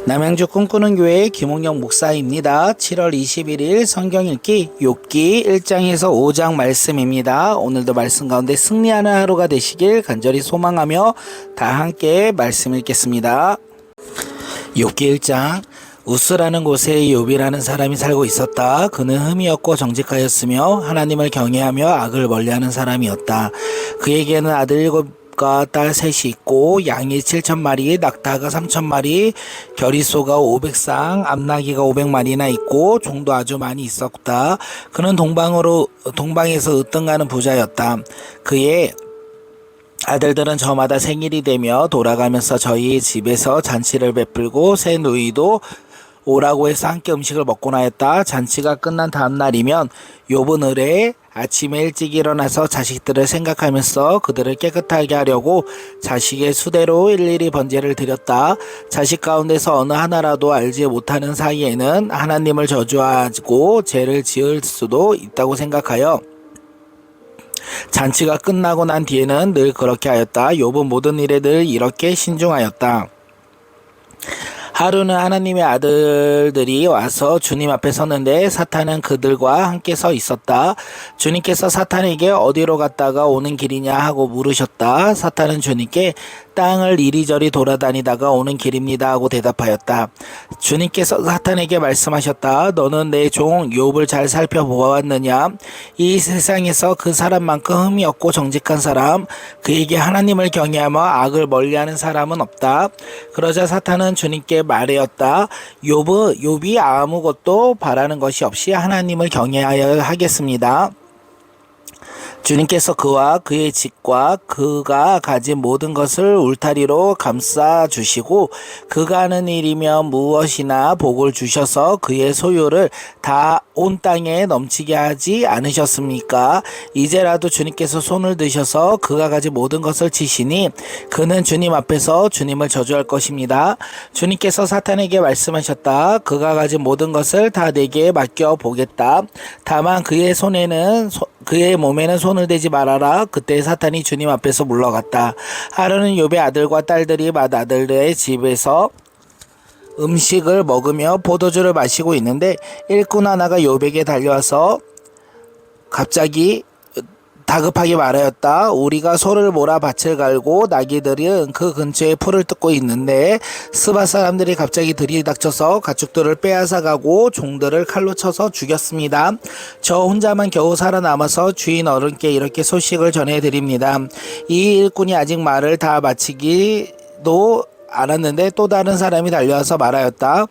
남양주 꿈꾸는 교회 김홍영 목사입니다. 7월 21일 성경 읽기 욥기 1장에서 5장 말씀입니다. 오늘도 말씀 가운데 승리하는 하루가 되시길 간절히 소망하며 다 함께 말씀 읽겠습니다. 욥기 1장. 우스라는 곳에 욥이라는 사람이 살고 있었다. 그는 흠이 없고 정직하였으며 하나님을 경외하며 악을 멀리하는 사람이었다. 그에게는 아들 7과 딸 3이 있고 양이 7,000마리, 낙타가 3,000마리, 겨리소가 500쌍, 암나귀가 500마리나 있고 종도 아주 많이 있었다. 그는 동방에서 으뜸가는 부자였다. 그의 아들들은 저마다 생일이 되며 돌아가면서 저희 집에서 잔치를 베풀고 새 누이도 오라고 해서 함께 음식을 먹곤 하였다. 잔치가 끝난 다음 날이면 욥은 을에 아침에 일찍 일어나서 자식들을 생각하면서 그들을 깨끗하게 하려고 자식의 수대로 일일이 번제를 드렸다. 자식 가운데서 어느 하나라도 알지 못하는 사이에는 하나님을 저주하고 죄를 지을 수도 있다고 생각하여 잔치가 끝나고 난 뒤에는 늘 그렇게 하였다. 욥은 모든 일에 늘 이렇게 신중하였다. 하루는 하나님의 아들들이 와서 주님 앞에 섰는데 사탄은 그들과 함께 서 있었다. 주님께서 사탄에게 어디로 갔다가 오는 길이냐 하고 물으셨다. 사탄은 주님께 땅을 이리저리 돌아다니다가 오는 길입니다 하고 대답하였다. 주님께서 사탄에게 말씀하셨다. 너는 내 종 욥을 잘 살펴보았느냐? 이 세상에서 그 사람만큼 흠이 없고 정직한 사람, 그에게 하나님을 경외하며 악을 멀리하는 사람은 없다. 그러자 사탄은 주님께 말하였다. 욥이 아무것도 바라는 것이 없이 하나님을 경외하여 하겠습니다. 주님께서 그와 그의 집과 그가 가진 모든 것을 울타리로 감싸 주시고 그가 하는 일이면 무엇이나 복을 주셔서 그의 소유를 다 온 땅에 넘치게 하지 않으셨습니까? 이제라도 주님께서 손을 드셔서 그가 가진 모든 것을 치시니 그는 주님 앞에서 주님을 저주할 것입니다. 주님께서 사탄에게 말씀하셨다. 그가 가진 모든 것을 다 내게 맡겨 보겠다. 다만 그의 몸에는 손을 대지 말아라. 그때 사탄이 주님 앞에서 물러갔다. 하루는 욥의 아들과 딸들이 맏아들의 집에서 음식을 먹으며 포도주를 마시고 있는데 일꾼 하나가 욥에게 달려와서 갑자기 다급하게 말하였다. 우리가 소를 몰아 밭을 갈고 나귀들은 그 근처에 풀을 뜯고 있는데 스바 사람들이 갑자기 들이닥쳐서 가축들을 빼앗아가고 종들을 칼로 쳐서 죽였습니다. 저 혼자만 겨우 살아남아서 주인 어른께 이렇게 소식을 전해드립니다. 이 일꾼이 아직 말을 다 마치기도 않았는데 또 다른 사람이 달려와서 말하였다.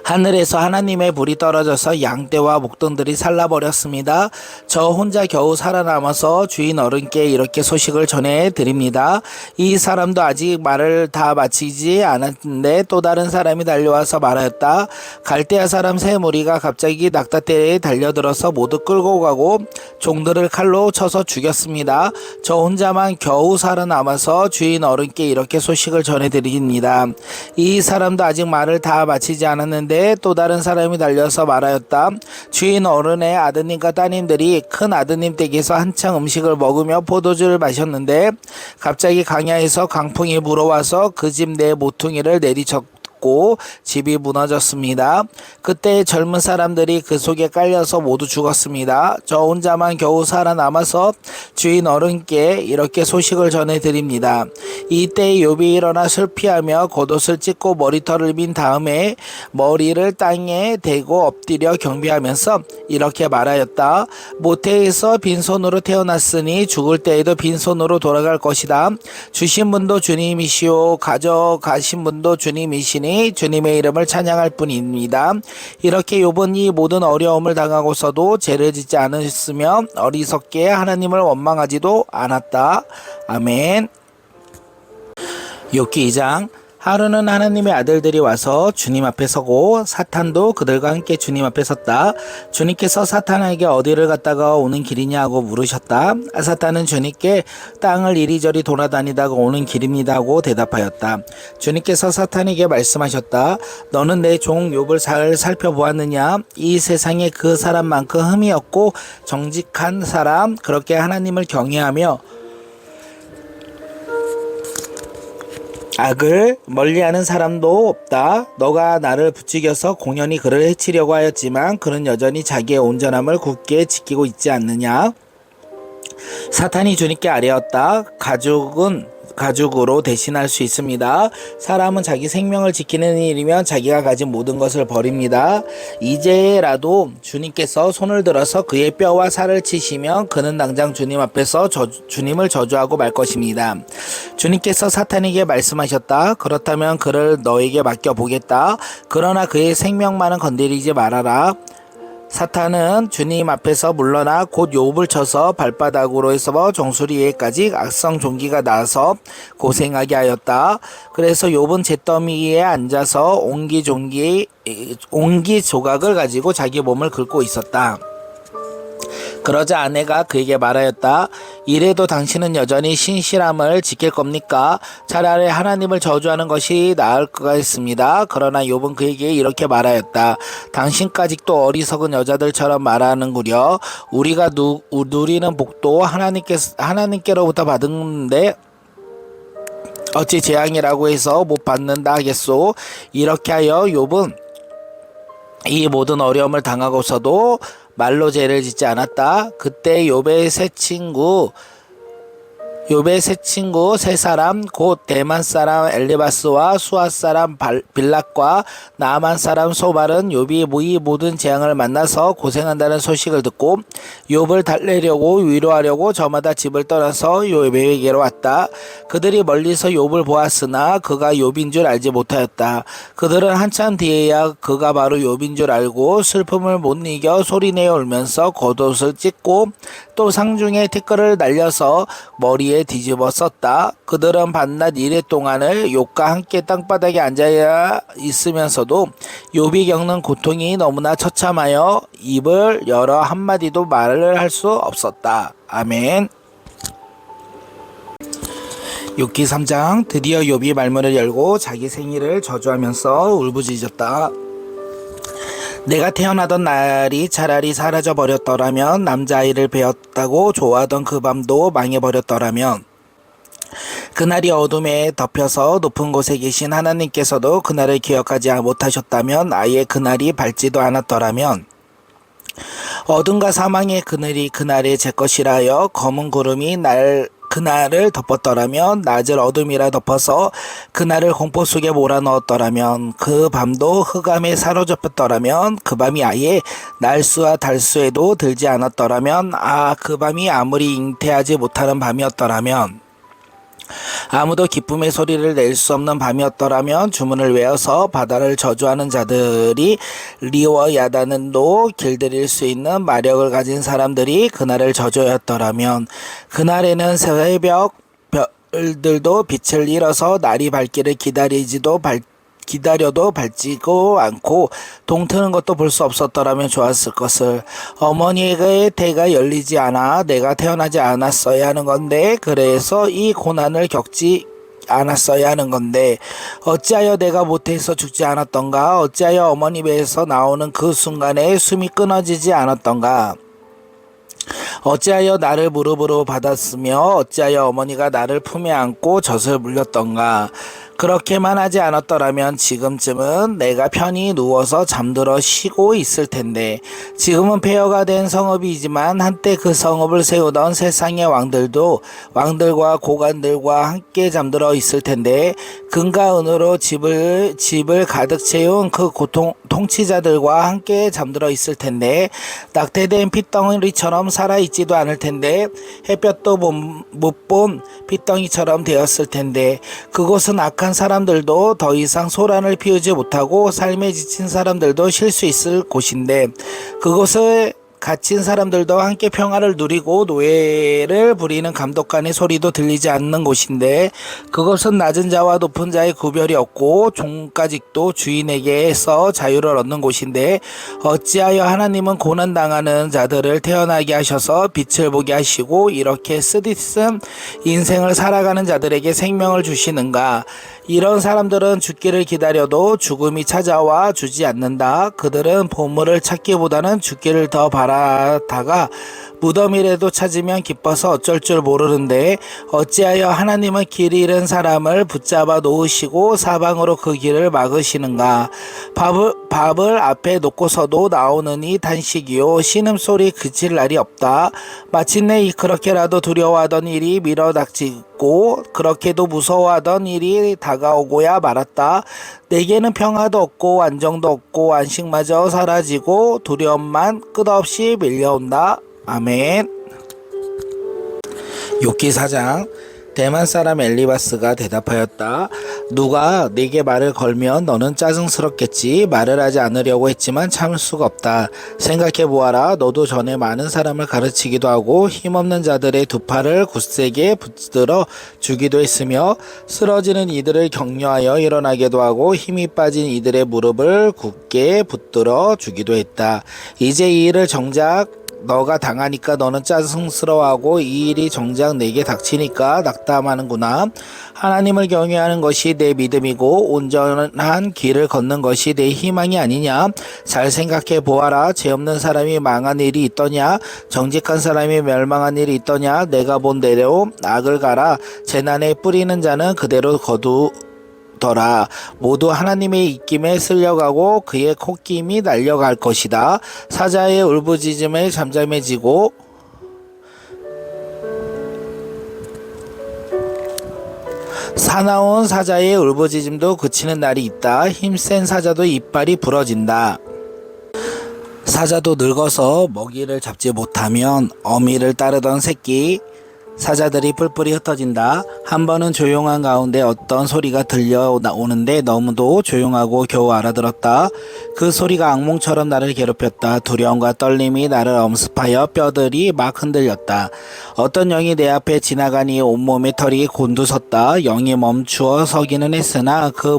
하늘에서 하나님의 불이 떨어져서 양떼와 목동들이 살라버렸습니다. 저 혼자 겨우 살아남아서 주인 어른께 이렇게 소식을 전해드립니다. 이 사람도 아직 말을 다 마치지 않았는데 또 다른 사람이 달려와서 말하였다. 갈대아 사람 세 무리가 갑자기 낙타떼에 달려들어서 모두 끌고 가고 종들을 칼로 쳐서 죽였습니다. 저 혼자만 겨우 살아남아서 주인 어른께 이렇게 소식을 전해드립니다. 이 사람도 아직 말을 다 마치지 않았는데 또 다른 사람이 달려서 말하였다. 주인 어른의 아드님과 따님들이 큰 아드님 댁에서 한창 음식을 먹으며 포도주를 마셨는데 갑자기 강야에서 강풍이 불어와서 그 집 내 모퉁이를 내리쳤고 집이 무너졌습니다. 그때 젊은 사람들이 그 속에 깔려서 모두 죽었습니다. 저 혼자만 겨우 살아남아서 주인 어른께 이렇게 소식을 전해드립니다. 이때 욥이 일어나 슬피하며 겉옷을 찢고 머리털을 민 다음에 머리를 땅에 대고 엎드려 경배하면서 이렇게 말하였다. 모태에서 빈손으로 태어났으니 죽을 때에도 빈손으로 돌아갈 것이다. 주신 분도 주님이시오 가져가신 분도 주님이시니 주님의 이름을 찬양할 뿐입니다. 이렇게 욥은 이 모든 어려움을 당하고서도 죄를 짓지 않았으며 어리석게 하나님을 원망하지도 않았다. 아멘. 욥기 2장. 하루는 하나님의 아들들이 와서 주님 앞에 서고 사탄도 그들과 함께 주님 앞에 섰다. 주님께서 사탄에게 어디를 갔다가 오는 길이냐고 물으셨다. 사탄은 주님께 땅을 이리저리 돌아다니다가 오는 길입니다 하고 대답하였다. 주님께서 사탄에게 말씀하셨다. 너는 내 종 욥을 잘 살펴보았느냐? 이 세상에 그 사람만큼 흠이 없고 정직한 사람, 그렇게 하나님을 경외하며 악을 멀리하는 사람도 없다. 너가 나를 부추겨서 공연히 그를 해치려고 하였지만 그는 여전히 자기의 온전함을 굳게 지키고 있지 않느냐. 사탄이 주님께 아뢰었다. 가죽은 가죽으로 대신할 수 있습니다. 사람은 자기 생명을 지키는 일이면 자기가 가진 모든 것을 버립니다. 이제라도 주님께서 손을 들어서 그의 뼈와 살을 치시면 그는 당장 주님 앞에서 주님을 저주하고 말 것입니다. 주님께서 사탄에게 말씀하셨다. 그렇다면 그를 너에게 맡겨보겠다. 그러나 그의 생명만은 건드리지 말아라. 사탄은 주님 앞에서 물러나 곧 욥을 쳐서 발바닥으로 해서 정수리에까지 악성 종기가 나서 고생하게 하였다. 그래서 욥은 잿더미에 앉아서 옹기 조각을 가지고 자기 몸을 긁고 있었다. 그러자 아내가 그에게 말하였다. 이래도 당신은 여전히 신실함을 지킬 겁니까? 차라리 하나님을 저주하는 것이 나을 것 같습니다. 그러나 욥은 그에게 이렇게 말하였다. 당신까지도 어리석은 여자들처럼 말하는구려. 우리가 누리는 복도 하나님께로부터 받은데 어찌 재앙이라고 해서 못 받는다 하겠소? 이렇게 하여 욥은 이 모든 어려움을 당하고서도 말로 죄를 짓지 않았다. 그때 욥의 세 친구 세 사람 곧 대만 사람 엘리바스와 수아 사람 빌락과 나아만 사람 소발은 욥이 이 모든 재앙을 만나서 고생한다는 소식을 듣고 욥을 달래려고 위로하려고 저마다 집을 떠나서 욥에게로 왔다. 그들이 멀리서 욥을 보았으나 그가 욥인 줄 알지 못하였다. 그들은 한참 뒤에야 그가 바로 욥인 줄 알고 슬픔을 못 이겨 소리내어 울면서 겉옷을 찢고 또 상중에 티끌을 날려서 머리에 뒤집어 썼다. 그들은 밤낮 이래 동안을 욥과 함께 땅바닥에 앉아 있으면서도 욥이 겪는 고통이 너무나 처참하여 입을 열어 한마디도 말을 할 수 없었다. 아멘. 욥기 3장. 드디어 욥이 말문을 열고 자기 생일을 저주하면서 울부짖었다. 내가 태어나던 날이 차라리 사라져 버렸더라면, 남자아이를 베었다고 좋아하던 그 밤도 망해버렸더라면, 그날이 어둠에 덮여서 높은 곳에 계신 하나님께서도 그날을 기억하지 못하셨다면, 아예 그날이 밝지도 않았더라면, 어둠과 사망의 그늘이 그날에 제 것이라 하여 검은 구름이 그날을 덮었더라면, 낮을 어둠이라 덮어서 그날을 공포 속에 몰아넣었더라면, 그 밤도 흑암에 사로잡혔더라면, 그 밤이 아예 날수와 달수에도 들지 않았더라면, 그 밤이 아무리 잉태하지 못하는 밤이었더라면, 아무도 기쁨의 소리를 낼 수 없는 밤이었더라면, 주문을 외워서 바다를 저주하는 자들이 리와 야단도 길들일 수 있는 마력을 가진 사람들이 그날을 저주하였더라면, 그날에는 새벽 별들도 빛을 잃어서 날이 밝기를 기다려도 밝지도 않고 동트는 것도 볼 수 없었더라면 좋았을 것을. 어머니의 태가 열리지 않아 내가 태어나지 않았어야 하는 건데, 그래서 이 고난을 겪지 않았어야 하는 건데, 어찌하여 내가 모태에서 죽지 않았던가? 어찌하여 어머니 배에서 나오는 그 순간에 숨이 끊어지지 않았던가? 어찌하여 나를 무릎으로 받았으며 어찌하여 어머니가 나를 품에 안고 젖을 물렸던가? 그렇게만 하지 않았더라면 지금쯤은 내가 편히 누워서 잠들어 쉬고 있을 텐데, 지금은 폐허가 된 성읍이지만 한때 그 성읍을 세우던 세상의 왕들과 고관들과 함께 잠들어 있을 텐데, 금과 은으로 집을 가득 채운 그 통치자들과 함께 잠들어 있을 텐데, 낙태된 핏덩이처럼 살아있지도 않을 텐데, 햇볕도 못 본 핏덩이처럼 되었을 텐데, 그곳은 악한 사람들도 더 이상 소란을 피우지 못하고 삶에 지친 사람들도 쉴 수 있을 곳인데, 그곳을 갇힌 사람들도 함께 평화를 누리고 노예를 부리는 감독관의 소리도 들리지 않는 곳인데, 그것은 낮은 자와 높은 자의 구별이 없고 종까지도 주인에게서 자유를 얻는 곳인데, 어찌하여 하나님은 고난당하는 자들을 태어나게 하셔서 빛을 보게 하시고 이렇게 쓰디쓴 인생을 살아가는 자들에게 생명을 주시는가? 이런 사람들은 죽기를 기다려도 죽음이 찾아와 주지 않는다. 그들은 보물을 찾기보다는 죽기를 더 바라다가 무덤이라도 찾으면 기뻐서 어쩔 줄 모르는데 어찌하여 하나님은 길 잃은 사람을 붙잡아 놓으시고 사방으로 그 길을 막으시는가. 밥을 앞에 놓고서도 나오느니 단식이요 신음소리 그칠 날이 없다. 마침내 그렇게라도 두려워하던 일이 밀어닥치고 그렇게도 무서워하던 일이 다가오고야 말았다. 내게는 평화도 없고 안정도 없고 안식마저 사라지고 두려움만 끝없이 밀려온다. 아멘. 욥기 4장. 대만 사람 엘리바스가 대답하였다. 누가 네게 말을 걸면 너는 짜증스럽겠지. 말을 하지 않으려고 했지만 참을 수가 없다. 생각해 보아라. 너도 전에 많은 사람을 가르치기도 하고 힘없는 자들의 두 팔을 굳세게 붙들어 주기도 했으며 쓰러지는 이들을 격려하여 일어나게도 하고 힘이 빠진 이들의 무릎을 굳게 붙들어 주기도 했다. 이제 이 일을 정작 너가 당하니까 너는 짜증스러워하고 이 일이 정작 내게 닥치니까 낙담하는구나. 하나님을 경외하는 것이 내 믿음이고 온전한 길을 걷는 것이 내 희망이 아니냐. 잘 생각해 보아라. 죄 없는 사람이 망한 일이 있더냐. 정직한 사람이 멸망한 일이 있더냐. 내가 본 대로 악을 가라. 재난에 뿌리는 자는 그대로 더라. 모두 하나님의 입김에 쓸려가고 그의 콧김이 날려갈 것이다. 사자의 울부짖음에 잠잠해지고 사나운 사자의 울부짖음도 그치는 날이 있다. 힘센 사자도 이빨이 부러진다. 사자도 늙어서 먹이를 잡지 못하면 어미를 따르던 새끼 사자들이 뿔뿔이 흩어진다. 한 번은 조용한 가운데 어떤 소리가 들려오는데 너무도 조용하고 겨우 알아들었다. 그 소리가 악몽처럼 나를 괴롭혔다. 두려움과 떨림이 나를 엄습하여 뼈들이 막 흔들렸다. 어떤 영이 내 앞에 지나가니 온몸의 털이 곤두섰다. 영이 멈추어 서기는 했으나 그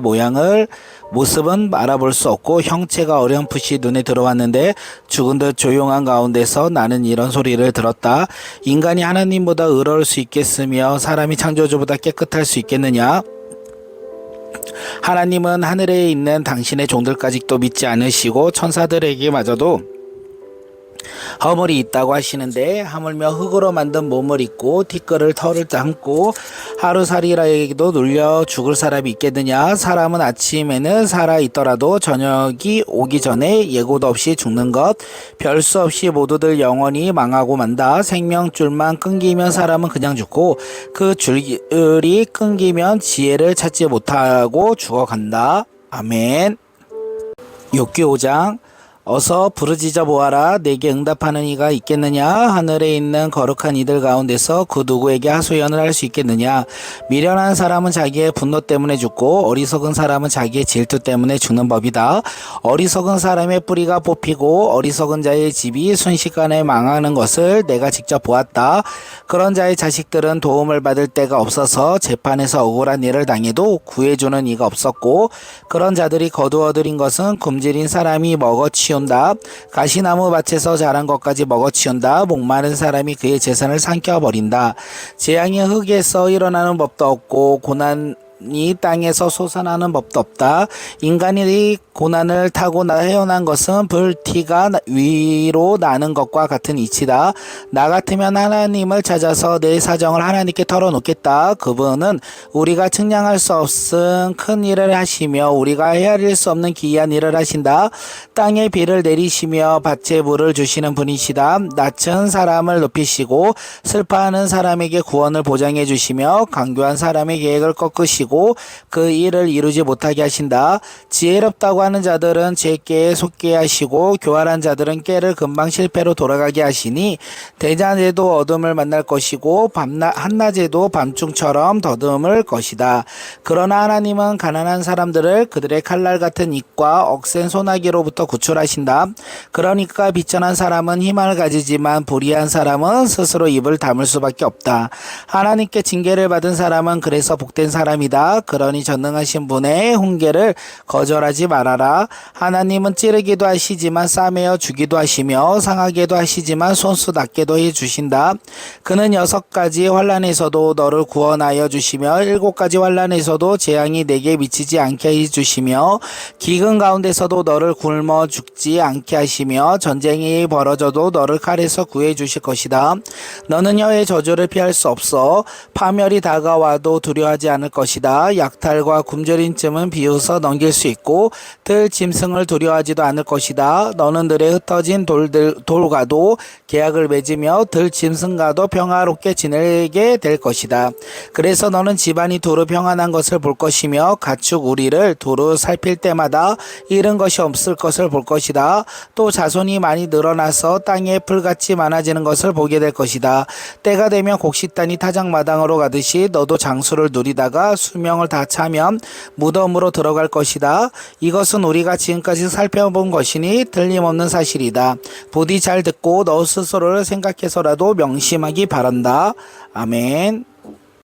모습은 알아볼 수 없고 형체가 어렴풋이 눈에 들어왔는데 죽은 듯 조용한 가운데서 나는 이런 소리를 들었다. 인간이 하나님보다 의로울 수 있겠으며 사람이 창조주보다 깨끗할 수 있겠느냐? 하나님은 하늘에 있는 당신의 종들까지도 믿지 않으시고 천사들에게마저도 허물이 있다고 하시는데 하물며 흙으로 만든 몸을 입고 티끌을 털을 담고 하루살이라에게도 눌려 죽을 사람이 있겠느냐. 사람은 아침에는 살아있더라도 저녁이 오기 전에 예고도 없이 죽는 것. 별 수 없이 모두들 영원히 망하고 만다. 생명줄만 끊기면 사람은 그냥 죽고 그 줄이 끊기면 지혜를 찾지 못하고 죽어간다. 아멘. 욥기 5장. 어서 부르짖어 보아라. 내게 응답하는 이가 있겠느냐. 하늘에 있는 거룩한 이들 가운데서 그 누구에게 하소연을 할 수 있겠느냐. 미련한 사람은 자기의 분노 때문에 죽고 어리석은 사람은 자기의 질투 때문에 죽는 법이다. 어리석은 사람의 뿌리가 뽑히고 어리석은 자의 집이 순식간에 망하는 것을 내가 직접 보았다. 그런 자의 자식들은 도움을 받을 데가 없어서 재판에서 억울한 일을 당해도 구해주는 이가 없었고 그런 자들이 거두어들인 것은 굶주린 사람이 먹어치운다. 가시나무 밭에서 자란 것까지 먹어치운다. 목마른 사람이 그의 재산을 삼켜버린다. 재앙이 흙에서 일어나는 법도 없고 고난이 땅에서 솟아나는 법도 없다. 인간이 고난을 타고 헤어난 것은 불티가 위로 나는 것과 같은 이치다. 나 같으면 하나님을 찾아서 내 사정을 하나님께 털어놓겠다. 그분은 우리가 측량할 수 없은 큰 일을 하시며 우리가 헤아릴 수 없는 기이한 일을 하신다. 땅에 비를 내리시며 밭에 물을 주시는 분이시다. 낮은 사람을 높이시고 슬퍼하는 사람에게 구원을 보장해 주시며 강교한 사람의 계획을 꺾으시고 그 일을 이루지 못하게 하신다. 지혜롭다고 하는 자들은 제깨에 속게 하시고 교활한 자들은 깨를 금방 실패로 돌아가게 하시니 대낮에도 어둠을 만날 것이고 한낮에도 밤중처럼 더듬을 것이다. 그러나 하나님은 가난한 사람들을 그들의 칼날 같은 입과 억센 소나기로부터 구출하신다. 그러니까 비천한 사람은 희망을 가지지만 불의한 사람은 스스로 입을 다물 수밖에 없다. 하나님께 징계를 받은 사람은 그래서 복된 사람이다. 것이다. 그러니 전능하신 분의 훈계를 거절하지 말아라. 하나님은 찌르기도 하시지만 싸매어 주기도 하시며 상하게도 하시지만 손수 낫게도 해주신다. 그는 6가지 환난에서도 너를 구원하여 주시며 7가지 환난에서도 재앙이 내게 미치지 않게 해주시며 기근 가운데서도 너를 굶어 죽지 않게 하시며 전쟁이 벌어져도 너를 칼에서 구해 주실 것이다. 너는 혀의 저주를 피할 수 없어. 파멸이 다가와도 두려워하지 않을 것이다. 약탈과 굶주림쯤은 비웃어 넘길 수 있고 들 짐승을 두려워하지도 않을 것이다. 너는 들에 흩어진 돌과도 계약을 맺으며 들 짐승과도 평화롭게 지내게 될 것이다. 그래서 너는 집안이 두루 평안한 것을 볼 것이며 가축 우리를 두루 살필 때마다 잃은 것이 없을 것을 볼 것이다. 또 자손이 많이 늘어나서 땅에 풀같이 많아지는 것을 보게 될 것이다. 때가 되면 곡식단이 타작마당으로 가듯이 너도 장수를 누리다가 수명을 다 차면 무덤으로 들어갈 것이다. 이것은 우리가 지금까지 살펴본 것이니 틀림없는 사실이다. 부디 잘 듣고 너 스스로를 생각해서라도 명심하기 바란다. 아멘.